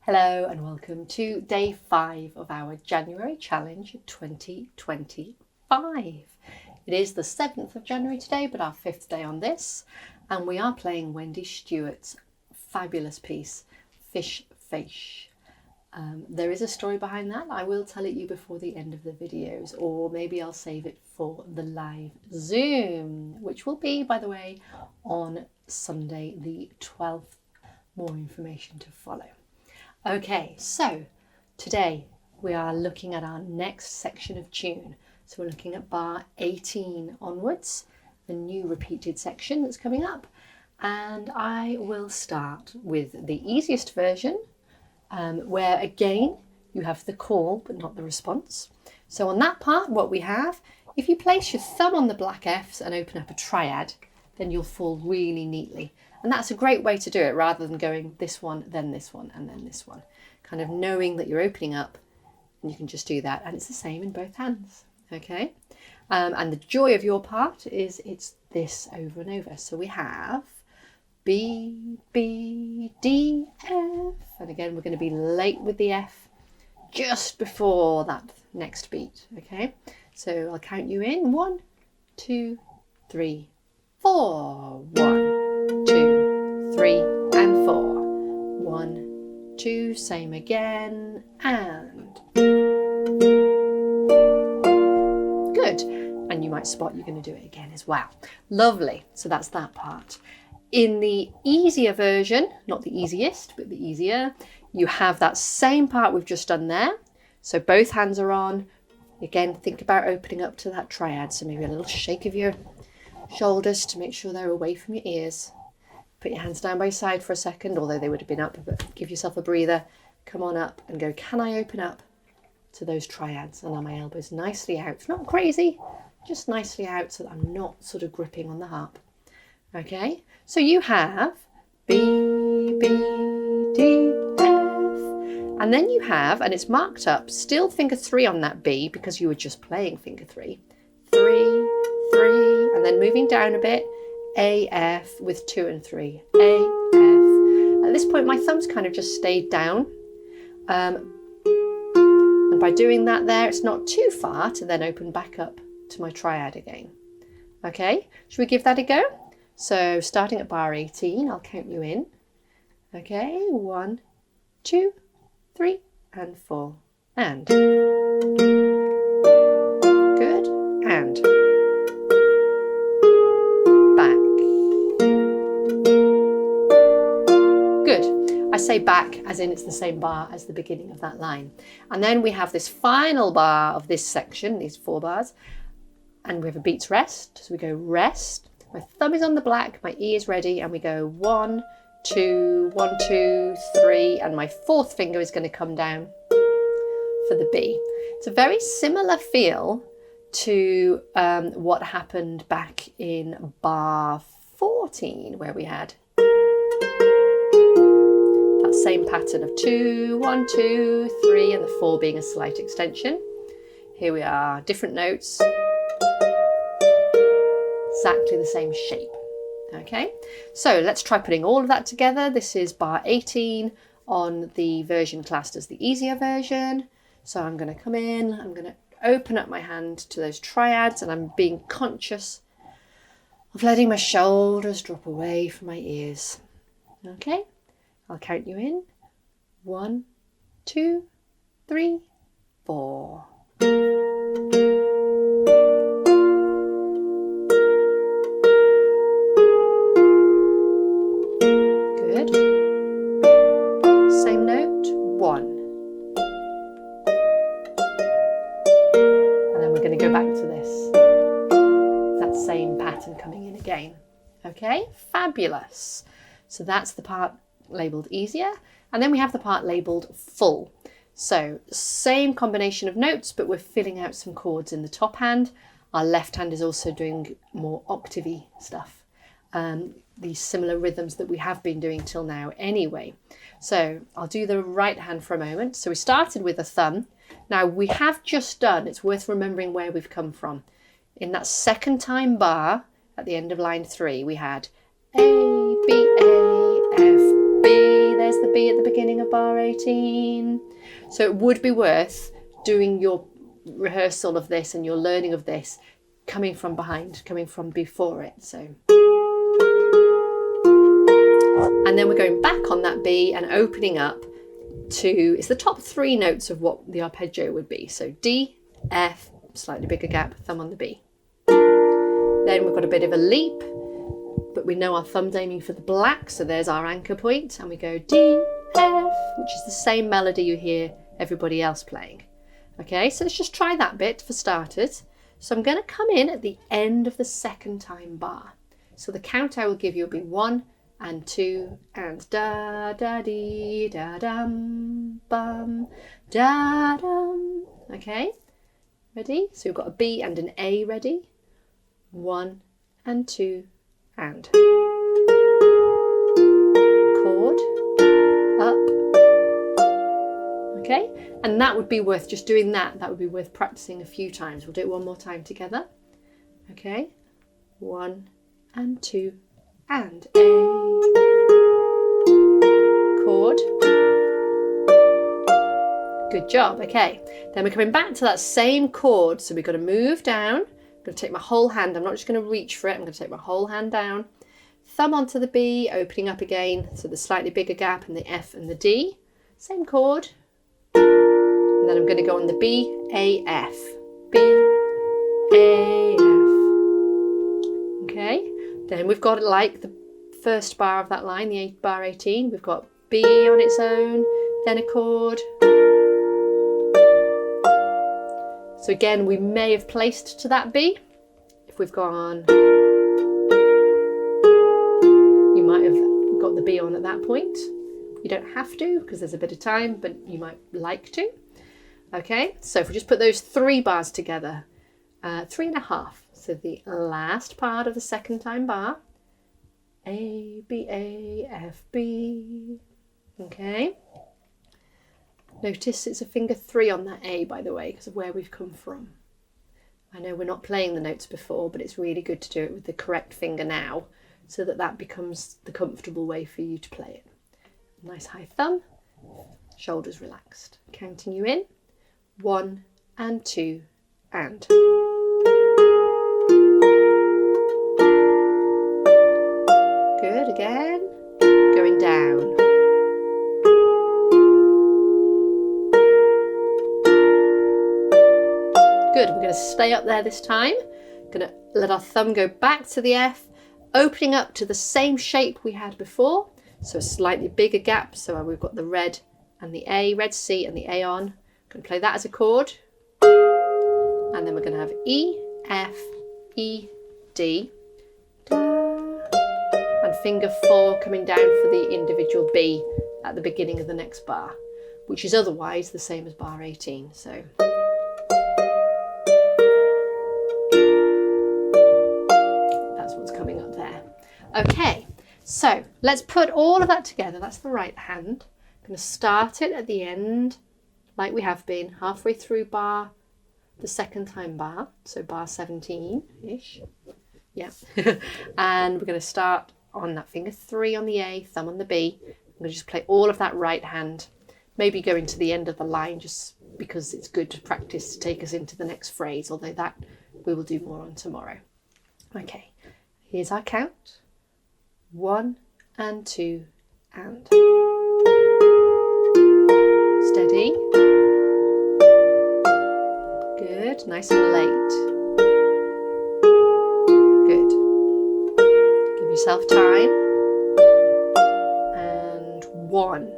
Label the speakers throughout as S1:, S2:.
S1: Hello and welcome to day 5 of our January challenge 2025. It is the 7th of January today, but our 5th day on this, and we are playing Wendy Stewart's fabulous piece, Fish Fish. There is a story behind that. I will tell it you before the end of the videos, or maybe I'll save it for the live Zoom, which will be, by the way, on Sunday the 12th. More information to follow. Okay, so today we are looking at our next section of tune. So we're looking at bar 18 onwards, the new repeated section that's coming up. And I will start with the easiest version, where again, you have the call, but not the response. So on that part, what we have, if you place your thumb on the black Fs and open up a triad, then you'll fall really neatly. And that's a great way to do it, rather than going this one, then this one, and then this one. Kind of knowing that you're opening up, and you can just do that. And it's the same in both hands, okay? And the joy of your part is it's this over and over. So we have B, B, D, F. And again, we're going to be late with the F just before that next beat, okay? So I'll count you in. 1, 2, 3, 4. 1, 2, 3, and 4. 1, 2, same again, and good. And you might spot you're going to do it again as well. Lovely. So that's that part. In the easier version, not the easiest, but the easier, you have that same part we've just done there. So both hands are on. Again, think about opening up to that triad. So maybe a little shake of your shoulders to make sure they're away from your ears. Put your hands down by your side for a second, although they would have been up, but give yourself a breather. Come on up and go, can I open up to those triads? And on my elbows nicely out. Not crazy, just nicely out so that I'm not sort of gripping on the harp. Okay, so you have B, B, D, F. And then you have, and it's marked up, still finger 3 on that B because you were just playing finger 3. 3, 3, and then moving down a bit, A, F with 2 and 3. A, F. At this point, my thumb's kind of just stayed down. And by doing that there, it's not too far to then open back up to my triad again. Okay, should we give that a go? So starting at bar 18, I'll count you in. Okay, 1, 2, 3, and 4. And. Good. And. I say back as in it's the same bar as the beginning of that line. And then we have this final bar of this section, these 4 bars, and we have a beats rest. So we go rest, my thumb is on the black, my E is ready, and we go 1, 2, 1, 2, 3, and my 4th finger is going to come down for the B. It's a very similar feel to what happened back in bar 14, where we had same pattern of 2, 1, 2, 3, and the 4 being a slight extension. Here we are, different notes, exactly the same shape. Okay, so let's try putting all of that together. This is bar 18 on the version classed as the easier version. So I'm going to come in, I'm going to open up my hand to those triads, and I'm being conscious of letting my shoulders drop away from my ears. Okay. I'll count you in. 1, 2, 3, 4. Good. Same note, 1. And then we're going to go back to this. That same pattern coming in again. Okay, fabulous. So that's the part labelled easier, and then we have the part labelled full. So same combination of notes, but we're filling out some chords in the top hand. Our left hand is also doing more octavey stuff, these similar rhythms that we have been doing till now anyway. So I'll do the right hand for a moment. So we started with a thumb. Now we have just done, it's worth remembering where we've come from. In that second time bar at the end of line 3, we had A, B, A, F, B, there's the B at the beginning of bar 18. So it would be worth doing your rehearsal of this and your learning of this coming from behind, coming from before it. So, and then we're going back on that B and opening up to, it's the top 3 notes of what the arpeggio would be. So D, F, slightly bigger gap, thumb on the B. Then we've got a bit of a leap, but we know our thumb's aiming for the black, so there's our anchor point, and we go D, F, which is the same melody you hear everybody else playing. Okay, so let's just try that bit for starters. So I'm going to come in at the end of the second time bar. So the count I will give you will be 1 and 2 and da da dee da dum bum da dum. Okay, ready? So we've got a B and an A ready. 1 and 2 and chord up. Okay, and that would be worth just doing that. That would be worth practicing a few times. We'll do it one more time together. Okay, 1 and 2 and A, chord. Good job. Okay, then we're coming back to that same chord. So we've got to move down. I'm going to take my whole hand. I'm not just going to reach for it. I'm going to take my whole hand down. Thumb onto the B, opening up again. So the slightly bigger gap in the F and the D. Same chord. And then I'm going to go on the B, A, F. B, A, F. Okay. Then we've got, like the first bar of that line, the bar 18. We've got B on its own, then a chord. So again, we may have placed to that B. If we've gone, you might have got the B on at that point. You don't have to because there's a bit of time, but you might like to. Okay, so if we just put those 3 bars together, 3.5. So the last part of the second time bar, A, B, A, F, B. Okay. Notice it's a finger 3 on that A, by the way, because of where we've come from. I know we're not playing the notes before, but it's really good to do it with the correct finger now, so that that becomes the comfortable way for you to play it. Nice high thumb, shoulders relaxed. Counting you in, 1 and 2 and. Good, again, going down. Good, we're going to stay up there this time. Going to let our thumb go back to the F, opening up to the same shape we had before. So a slightly bigger gap. So we've got the red and the A, red C and the A on. Going to play that as a chord. And then we're going to have E, F, E, D. And finger 4 coming down for the individual B at the beginning of the next bar, which is otherwise the same as bar 18. So. Coming up there. Okay, so let's put all of that together. That's the right hand. I'm going to start it at the end like we have been, halfway through bar, the second time bar, so bar 17-ish. Yeah. And we're going to start on that finger 3 on the A, thumb on the B. I'm going to just play all of that right hand, maybe going to the end of the line just because it's good to practice to take us into the next phrase, although that we will do more on tomorrow. Okay. Here's our count. 1 and 2 and. Steady. Good, nice and late. Good. Give yourself time. And 1.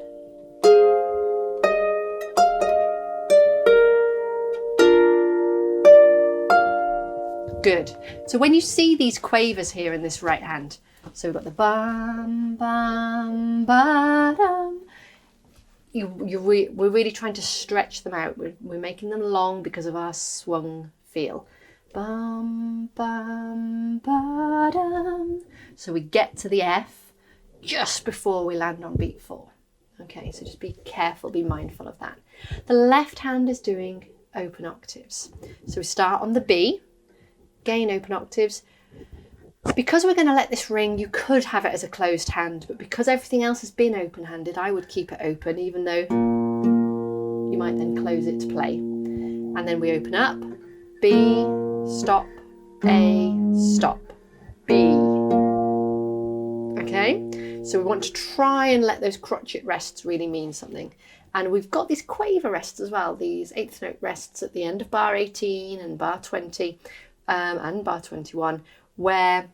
S1: Good. So when you see these quavers here in this right hand, so we've got the bum, bum, ba-dum. We're really trying to stretch them out. We're making them long because of our swung feel. Bum, bum, ba-dum. So we get to the F just before we land on beat 4. Okay, so just be careful, be mindful of that. The left hand is doing open octaves. So we start on the B. Gain open octaves, Because we're going to let this ring, you could have it as a closed hand, but because everything else has been open-handed, I would keep it open, even though you might then close it to play. And then we open up, B, stop, A, stop, B. Okay, so we want to try and let those crotchet rests really mean something. And we've got these quaver rests as well, these eighth note rests at the end of bar 18 and bar 20 and bar 21, where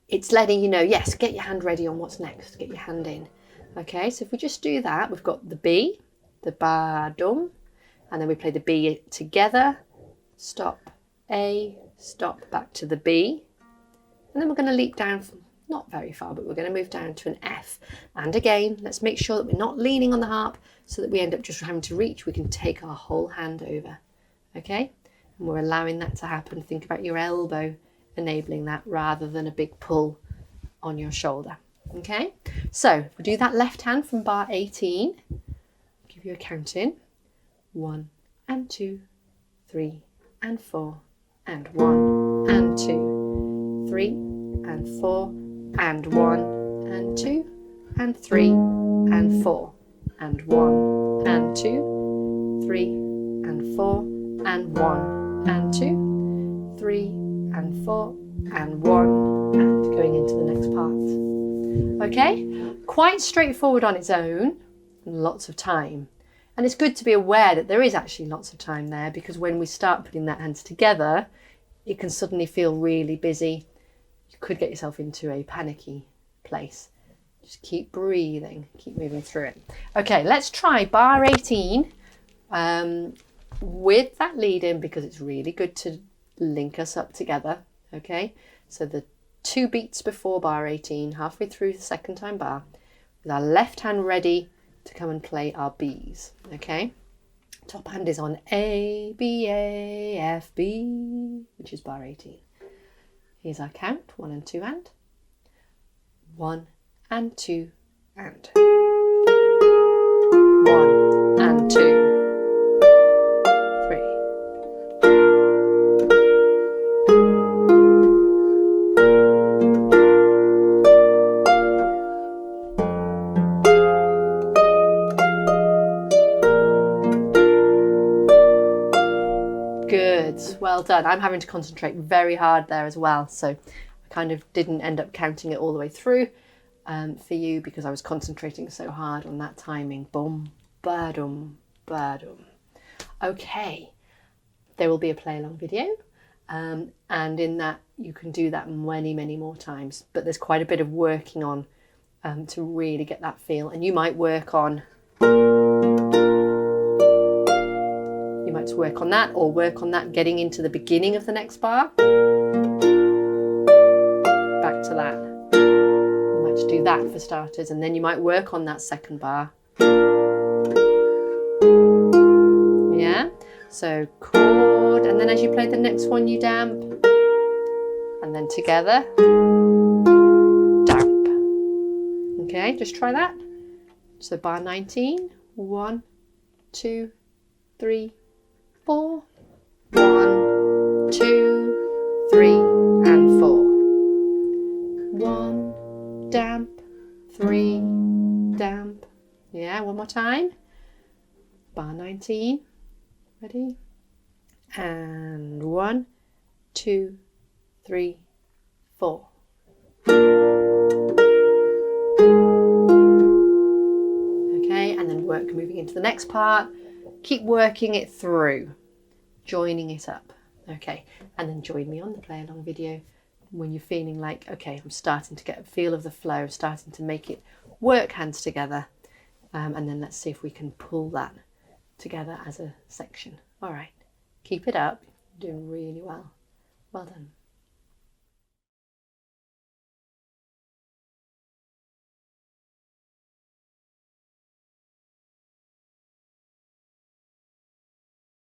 S1: it's letting you know, yes, get your hand ready on what's next, get your hand in. Okay, so if we just do that, we've got the B, the ba dum, and then we play the B together, stop, A, stop, back to the B, and then we're going to leap down from not very far, but we're going to move down to an F. And again, let's make sure that we're not leaning on the harp so that we end up just having to reach. We can take our whole hand over. Okay, and we're allowing that to happen. Think about your elbow enabling that rather than a big pull on your shoulder. Okay, so if we do that left hand from bar 18, give you a count in. 1 and 2, 3 and 4 and 1 and 2, 3 and 4 and 1 and 2 and 3 and 4 and 1 and 2, 3 and 4 and 1 and 2, 3 and 4 and 1, and going into the next part. Okay, quite straightforward on its own, and lots of time. And it's good to be aware that there is actually lots of time there, because when we start putting that hands together, it can suddenly feel really busy. You could get yourself into a panicky place. Just keep breathing, keep moving through it. Okay, let's try bar 18 with that lead in, because it's really good to link us up together. Okay, so the 2 beats before bar 18, halfway through the second time bar, with our left hand ready to come and play our B's. Okay, top hand is on A, B, A, F, B, which is bar 18. Here's our count, 1 and 2 and 1 and 2 and 1 and 2, 3. Good, well done. I'm having to concentrate very hard there as well, so I kind of didn't end up counting it all the way through for you, because I was concentrating so hard on that timing. Boom, ba-dum, ba-dum. Okay, there will be a play along video, and in that you can do that many, many more times, but there's quite a bit of working on to really get that feel. And you might work on that, or work on that getting into the beginning of the next bar. Back to that. You might just do that for starters, and then you might work on that second bar. Yeah, so chord, and then as you play the next one you damp, and then together, damp. Okay, just try that. So bar 19, 1, 2, 3, 4, 1, 2, 3 and 4. 1, damp, 3, damp. Yeah, one more time. Bar 19, ready? And 1, 2, 3, 4. Okay, and then work moving into the next part. Keep working it through, joining it up. Okay, and then join me on the play along video when you're feeling like, okay, I'm starting to get a feel of the flow, starting to make it work hands together, and then let's see if we can pull that together as a section. All right, keep it up, you're doing really well. Well done.